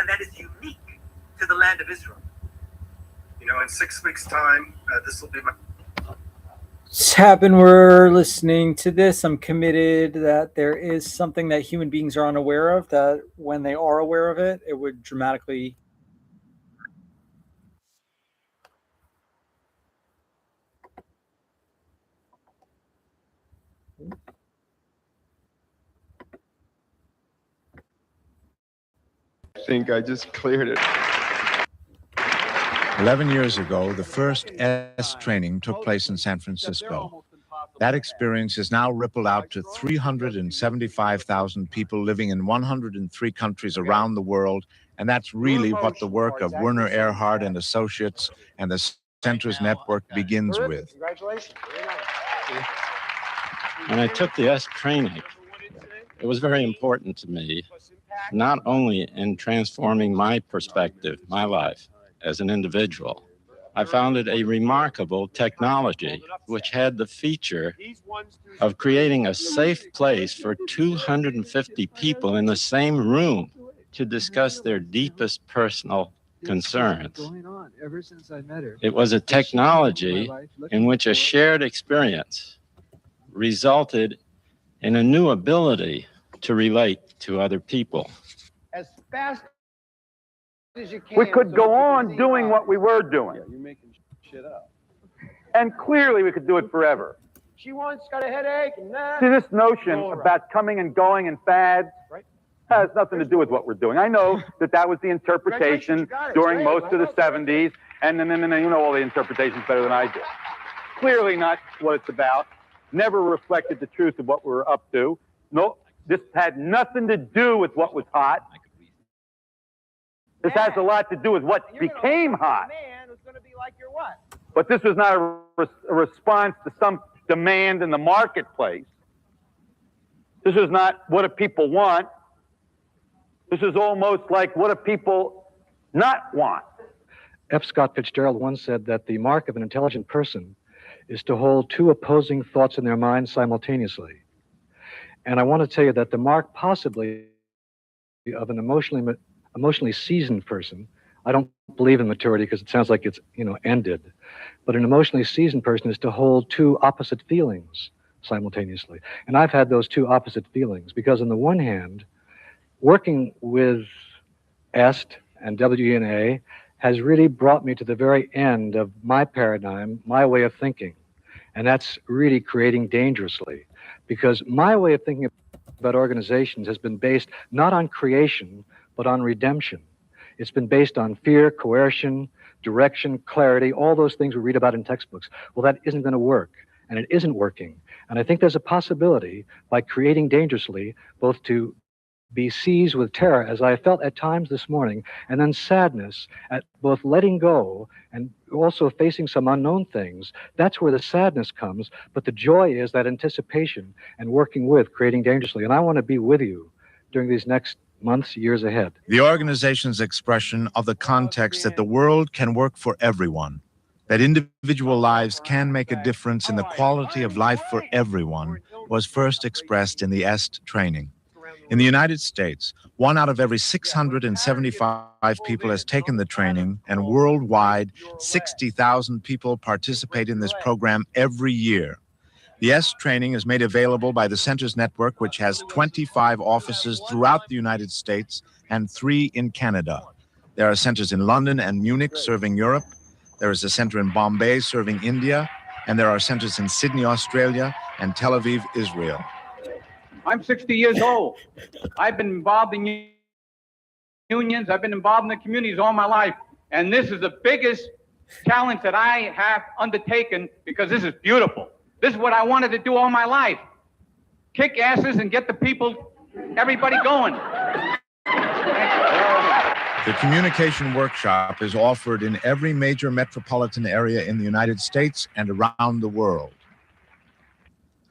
that is unique to the land of Israel. You know, in 6 weeks' time, this will be my... It's happened. We're listening to this. I'm committed that there is something that human beings are unaware of, that when they are aware of it, it would dramatically... I think I just cleared it. 11 years ago, the first S training took place in San Francisco. That experience has now rippled out to 375,000 people living in 103 countries around the world, and that's really what the work of Werner Erhard and Associates and the Center's network begins with. Congratulations. When I took the S training, it was very important to me, not only in transforming my perspective, my life as an individual. I found it a remarkable technology which had the feature of creating a safe place for 250 people in the same room to discuss their deepest personal concerns. It was a technology in which a shared experience resulted in a new ability to relate to other people. As fast as you can. We could go on doing what we were doing. Yeah, you're making shit up. And clearly we could do it forever. She got a headache and that. See, this notion about coming and going and fads has nothing to do with what we're doing. I know that was the interpretation during most of the 70s, and then you know all the interpretations better than I do. Clearly not what it's about. Never reflected the truth of what we're up to. No, this had nothing to do with what was hot. This has a lot to do with what became hot. But this was not a response to some demand in the marketplace. This is not what do people want. This is almost like what do people not want. F Scott Fitzgerald once said that the mark of an intelligent person is to hold two opposing thoughts in their mind simultaneously. And I want to tell you that the mark possibly of an emotionally seasoned person, I don't believe in maturity because it sounds like it's, ended, but an emotionally seasoned person is to hold two opposite feelings simultaneously. And I've had those two opposite feelings because on the one hand, working with EST and WENA has really brought me to the very end of my paradigm, my way of thinking. And that's really creating dangerously, because my way of thinking about organizations has been based not on creation, but on redemption. It's been based on fear, coercion, direction, clarity, all those things we read about in textbooks. Well, that isn't going to work, and it isn't working. And I think there's a possibility by creating dangerously, both to be seized with terror, as I felt at times this morning, and then sadness at both letting go and also facing some unknown things. That's where the sadness comes, but the joy is that anticipation and working with, creating dangerously. And I want to be with you during these next months, years ahead. The organization's expression of the context that the world can work for everyone, that individual lives can make a difference in the quality of life for everyone, was first expressed in the EST training. In the United States, 1 out of every 675 people has taken the training, and worldwide, 60,000 people participate in this program every year. The S training is made available by the Center's network, which has 25 offices throughout the United States and 3 in Canada. There are centers in London and Munich serving Europe. There is a center in Bombay serving India, and there are centers in Sydney, Australia, and Tel Aviv, Israel. I'm 60 years old. I've been involved in unions. I've been involved in the communities all my life. And this is the biggest challenge that I have undertaken because this is beautiful. This is what I wanted to do all my life. Kick asses and get the people, everybody going. The communication workshop is offered in every major metropolitan area in the United States and around the world.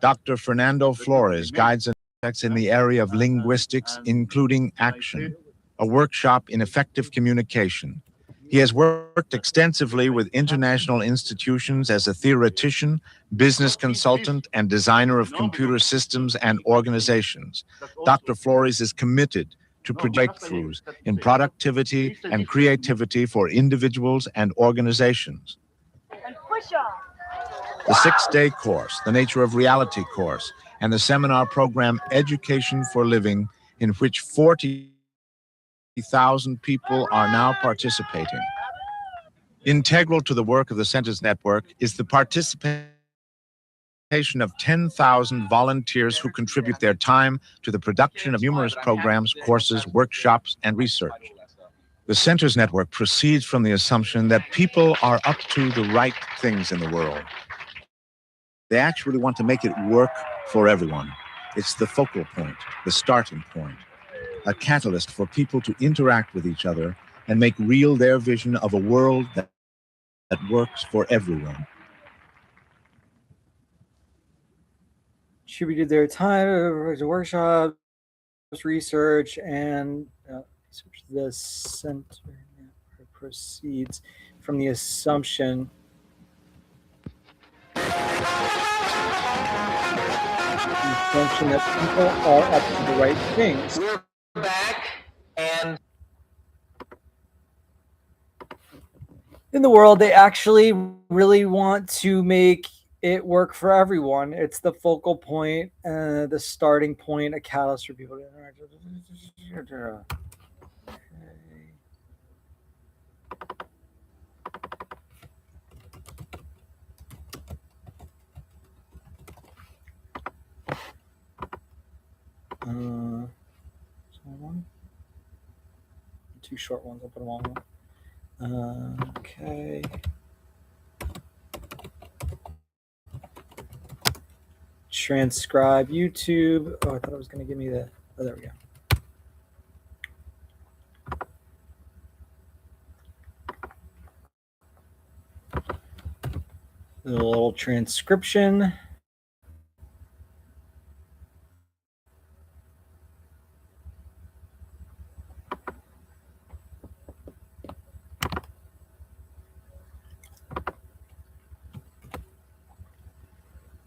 Dr. Fernando Flores guides us in the area of linguistics, including action, a workshop in effective communication. He has worked extensively with international institutions as a theoretician, business consultant, and designer of computer systems and organizations. Dr. Flores is committed to breakthroughs in productivity and creativity for individuals and organizations. The 6-day course, the Nature of Reality course, and the seminar program Education for Living, in which 40,000 people are now participating. Integral to the work of the Centers Network is the participation of 10,000 volunteers who contribute their time to the production of numerous programs, courses, workshops, and research. The Centers Network proceeds from the assumption that people are up to the right things in the world. They actually want to make it work for everyone. It's the focal point, the starting point, a catalyst for people to interact with each other and make real their vision of a world that works for everyone. Contributed their time to workshops, research, and the center proceeds from the assumption that people are up to the right things. We're back, and in the world, they actually really want to make it work for everyone. It's the focal point, the starting point, a catalyst for people to interact. Two short ones, I'll put them all in one. Okay. Transcribe YouTube. Oh, I thought it was going to give me the. Oh, there we go. A little transcription.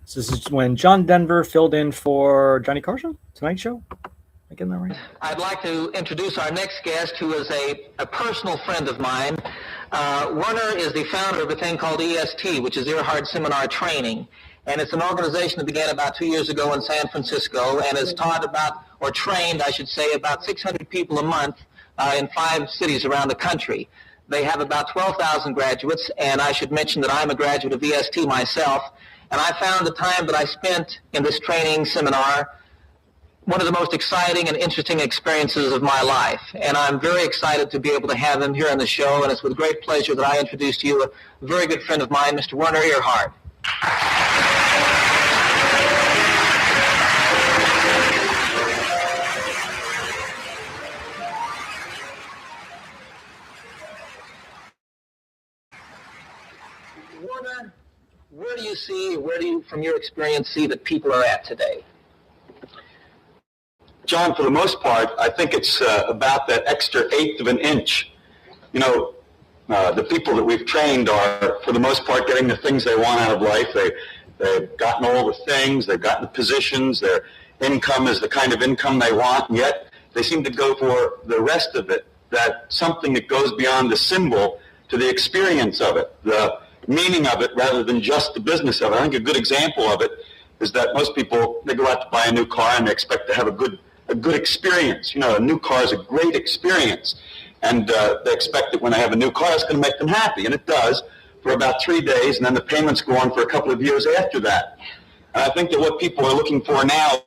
So this is when John Denver filled in for Johnny Carson, Tonight Show. Am I getting that right? I'd like to introduce our next guest, who is a personal friend of mine. Werner is the founder of a thing called EST, which is Earhart Seminar Training. And it's an organization that began about 2 years ago in San Francisco and has taught about, or trained, I should say, about 600 people a month in 5 cities around the country. They have about 12,000 graduates, and I should mention that I'm a graduate of EST myself. And I found the time that I spent in this training seminar one of the most exciting and interesting experiences of my life. And I'm very excited to be able to have him here on the show, and it's with great pleasure that I introduce to you a very good friend of mine, Mr. Werner Earhart. Werner, where do you see, from your experience, see that people are at today? John, for the most part, I think it's about that extra eighth of an inch. You know, the people that we've trained are, for the most part, getting the things they want out of life. They've gotten all the things, they've gotten the positions, their income is the kind of income they want, and yet they seem to go for the rest of it, that something that goes beyond the symbol to the experience of it, the meaning of it, rather than just the business of it. I think a good example of it is that most people, they go out to buy a new car and they expect to have a good experience. You know, a new car is a great experience. And they expect that when they have a new car, it's going to make them happy. And it does for about 3 days, and then the payments go on for a couple of years after that. And I think that what people are looking for now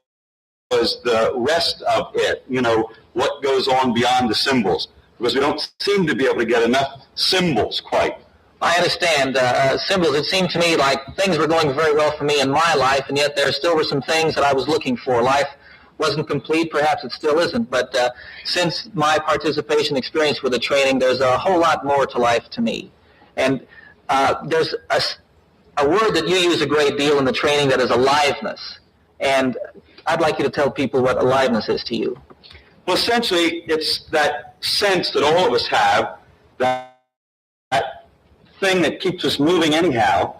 is the rest of it, you know, what goes on beyond the symbols. Because we don't seem to be able to get enough symbols quite. I understand. Symbols, it seemed to me like things were going very well for me in my life, and yet there still were some things that I was looking for. Life wasn't complete, perhaps it still isn't, but since my participation experience with the training, there's a whole lot more to life to me. And there's a word that you use a great deal in the training that is aliveness. And I'd like you to tell people what aliveness is to you. Well, essentially, it's that sense that all of us have, that thing that keeps us moving anyhow,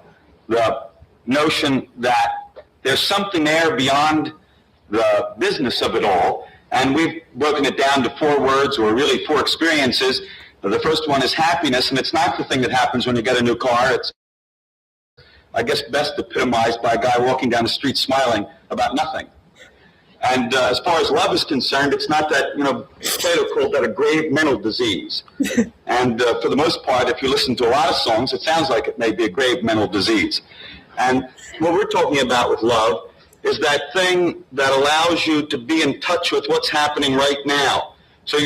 the notion that there's something there beyond the business of it all, And we've broken it down to 4 words, or really 4 experiences. The first one is happiness, and it's not the thing that happens when you get a new car. It's, I guess, best epitomized by a guy walking down the street smiling about nothing. And as far as love is concerned, it's not that, Plato called that a grave mental disease. And for the most part, if you listen to a lot of songs, it sounds like it may be a grave mental disease. And what we're talking about with love is that thing that allows you to be in touch with what's happening right now. So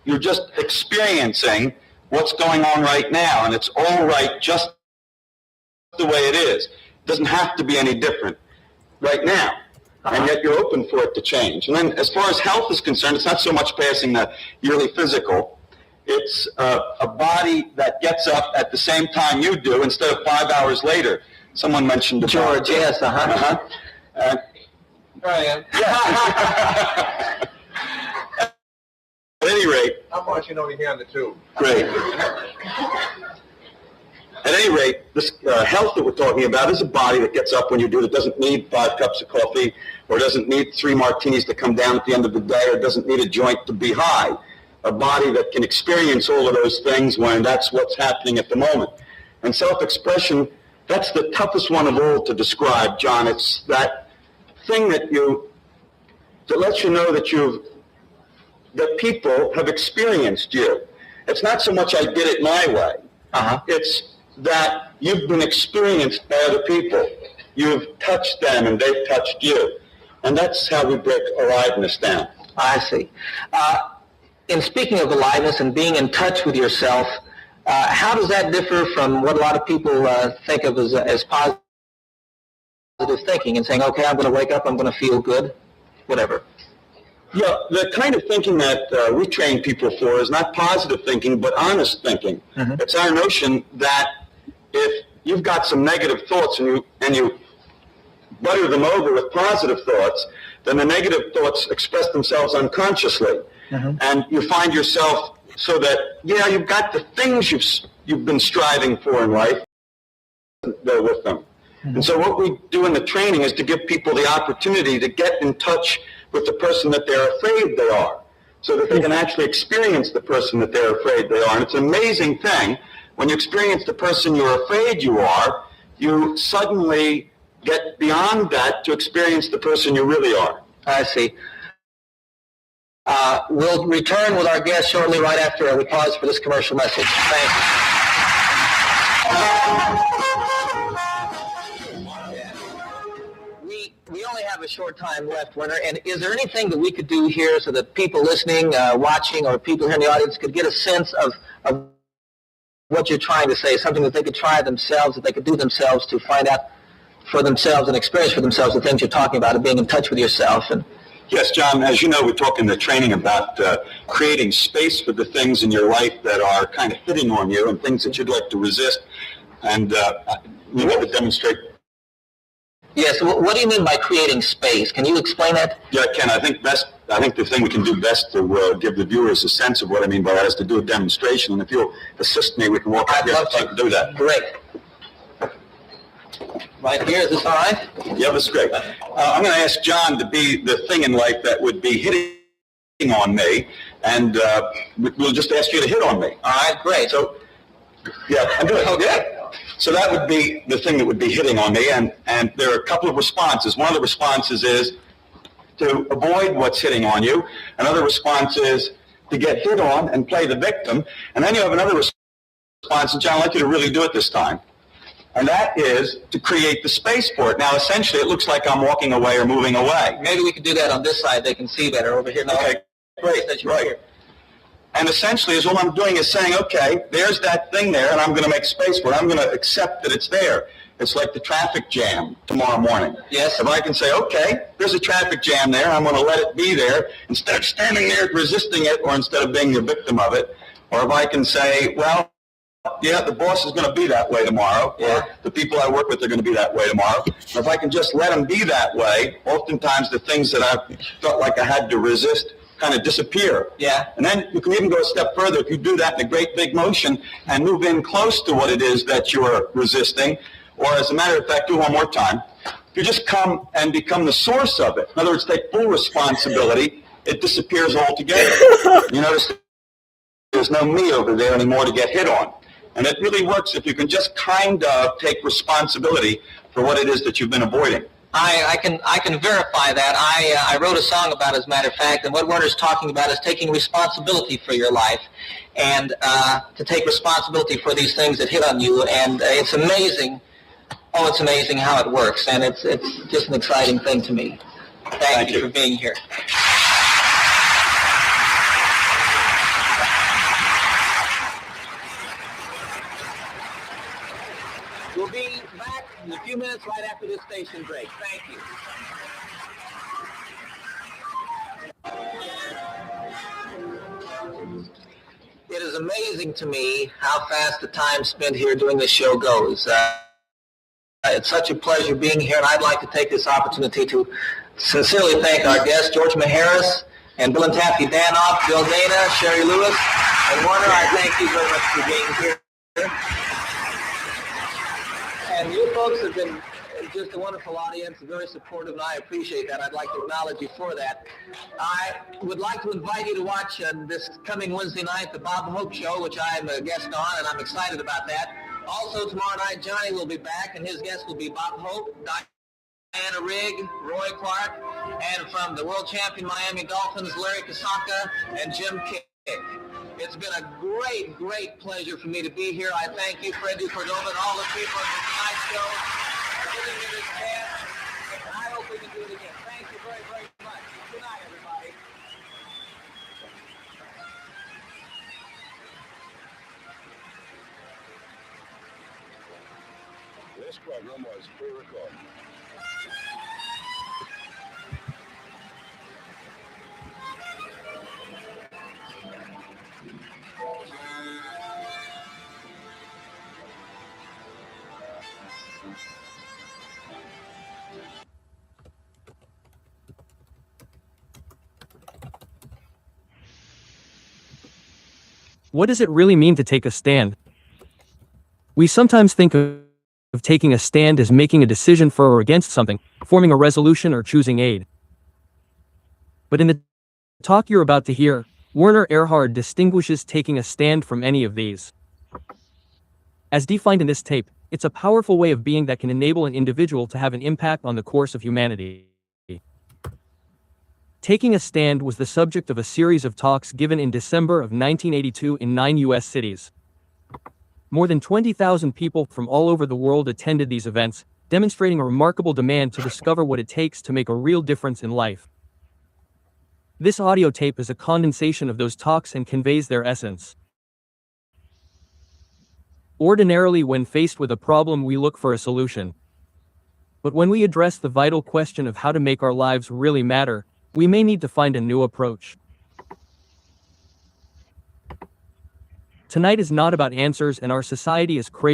you're just experiencing what's going on right now, and it's all right just the way it is. It doesn't have to be any different right now. And yet you're open for it to change. And then as far as health is concerned, it's not so much passing the yearly physical. It's a body that gets up at the same time you do instead of 5 hours later. Someone mentioned the George, yes, There I am. Yeah. At any rate. I'm watching over here on the tube. Great. At any rate, this health that we're talking about is a body that gets up when you do it. It doesn't need 5 cups of coffee, or doesn't need 3 martinis to come down at the end of the day, or doesn't need a joint to be high. A body that can experience all of those things when that's what's happening at the moment. And self-expression, that's the toughest one of all to describe, John. It's that thing that lets you know that people have experienced you. It's not so much I did it my way. It's that you've been experienced by other people. You've touched them and they've touched you. And that's how we break aliveness down. I see. In speaking of aliveness and being in touch with yourself, how does that differ from what a lot of people think of as positive thinking and saying, okay, I'm going to wake up, I'm going to feel good, whatever? Yeah, the kind of thinking that we train people for is not positive thinking, but honest thinking. Mm-hmm. It's our notion that if you've got some negative thoughts and you butter them over with positive thoughts, then the negative thoughts express themselves unconsciously. Mm-hmm. And you find yourself so that, you've got the things you've been striving for in life, there with them. Mm-hmm. And so what we do in the training is to give people the opportunity to get in touch with the person that they're afraid they are, so that they can actually experience the person that they're afraid they are. And it's an amazing thing. When you experience the person you're afraid you are, you suddenly get beyond that to experience the person you really are. I see. We'll return with our guest shortly, right after we pause for this commercial message. Thanks. We only have a short time left, Werner, and is there anything that we could do here so that people listening, watching, or people here in the audience could get a sense of what you're trying to say, something that they could try themselves, that they could do themselves to find out for themselves and experience for themselves the things you're talking about and being in touch with yourself? And yes, John, as you know, we're talking in the training about creating space for the things in your life that are kind of hitting on you and things that you'd like to resist. And we want to demonstrate. Yes, what do you mean by creating space? Can you explain that? Yeah, I can. I think the thing we can do best to give the viewers a sense of what I mean by that is to do a demonstration. And if you'll assist me, we can walk up here and do that. Great. Right here, is this all right? Yeah, that's great. I'm going to ask John to be the thing in life that would be hitting on me, and we'll just ask you to hit on me. All right, great. So, yeah, I'm good. Okay. Yeah. So that would be the thing that would be hitting on me, and there are a couple of responses. One of the responses is to avoid what's hitting on you. Another response is to get hit on and play the victim. And then you have another response, and John, I'd like you to really do it this time. And that is to create the space for it. Now, essentially, it looks like I'm walking away or moving away. Maybe we could do that on this side. They can see better over here. No, okay, great. Right. Here. And essentially, all I'm doing is saying, okay, there's that thing there, and I'm going to make space for it. I'm going to accept that it's there. It's like the traffic jam tomorrow morning. Yes. If I can say, okay, there's a traffic jam there, I'm going to let it be there, instead of standing there resisting it, or instead of being the victim of it. Or if I can say, well, yeah, the boss is going to be that way tomorrow, or the people I work with are going to be that way tomorrow. And if I can just let them be that way, oftentimes the things that I felt like I had to resist kind of disappear. Yeah. And then you can even go a step further if you do that in a great big motion and move in close to what it is that you're resisting. Or as a matter of fact, do one more time. You just come and become the source of it. In other words, take full responsibility it disappears altogether. You notice there's no me over there anymore to get hit on. And it really works if you can just kind of take responsibility for what it is that you've been avoiding. I can verify that. I wrote a song about it, as a matter of fact, and what Werner's talking about is taking responsibility for your life and to take responsibility for these things that hit on you. And it's amazing. Oh, it's amazing how it works, and it's just an exciting thing to me. Thank you for being here. We'll be back in a few minutes right after this station break. Thank you. It is amazing to me how fast the time spent here doing this show goes. It's such a pleasure being here, and I'd like to take this opportunity to sincerely thank our guests, George Maharis and Bill and Taffy Danoff, Bill Dana, Sherry Lewis, and Werner. I thank you very much for being here. And you folks have been just a wonderful audience, very supportive, and I appreciate that. I'd like to acknowledge you for that. I would like to invite you to watch this coming Wednesday night, the Bob Hope Show, which I'm a guest on, and I'm excited about that. Also, tomorrow night, Johnny will be back, and his guests will be Bob Hope, Diana Rigg, Roy Clark, and from the world champion Miami Dolphins, Larry Kasaka and Jim Kick. It's been a great, great pleasure for me to be here. I thank you, Freddie Cordova, and all the people at the Tonight Show for giving me this chance, and I hope we can do it again. Thank you very, very much. Good night, everybody. This program was pre-recorded. What does it really mean to take a stand? We sometimes think of taking a stand as making a decision for or against something, forming a resolution or choosing aid. But in the talk you're about to hear, Werner Erhard distinguishes taking a stand from any of these. As defined in this tape, it's a powerful way of being that can enable an individual to have an impact on the course of humanity. Taking a stand was the subject of a series of talks given in December of 1982 in 9 U.S. cities. More than 20,000 people from all over the world attended these events, demonstrating a remarkable demand to discover what it takes to make a real difference in life. This audio tape is a condensation of those talks and conveys their essence. Ordinarily, when faced with a problem, we look for a solution. But when we address the vital question of how to make our lives really matter, we may need to find a new approach. Tonight is not about answers, and our society is crazy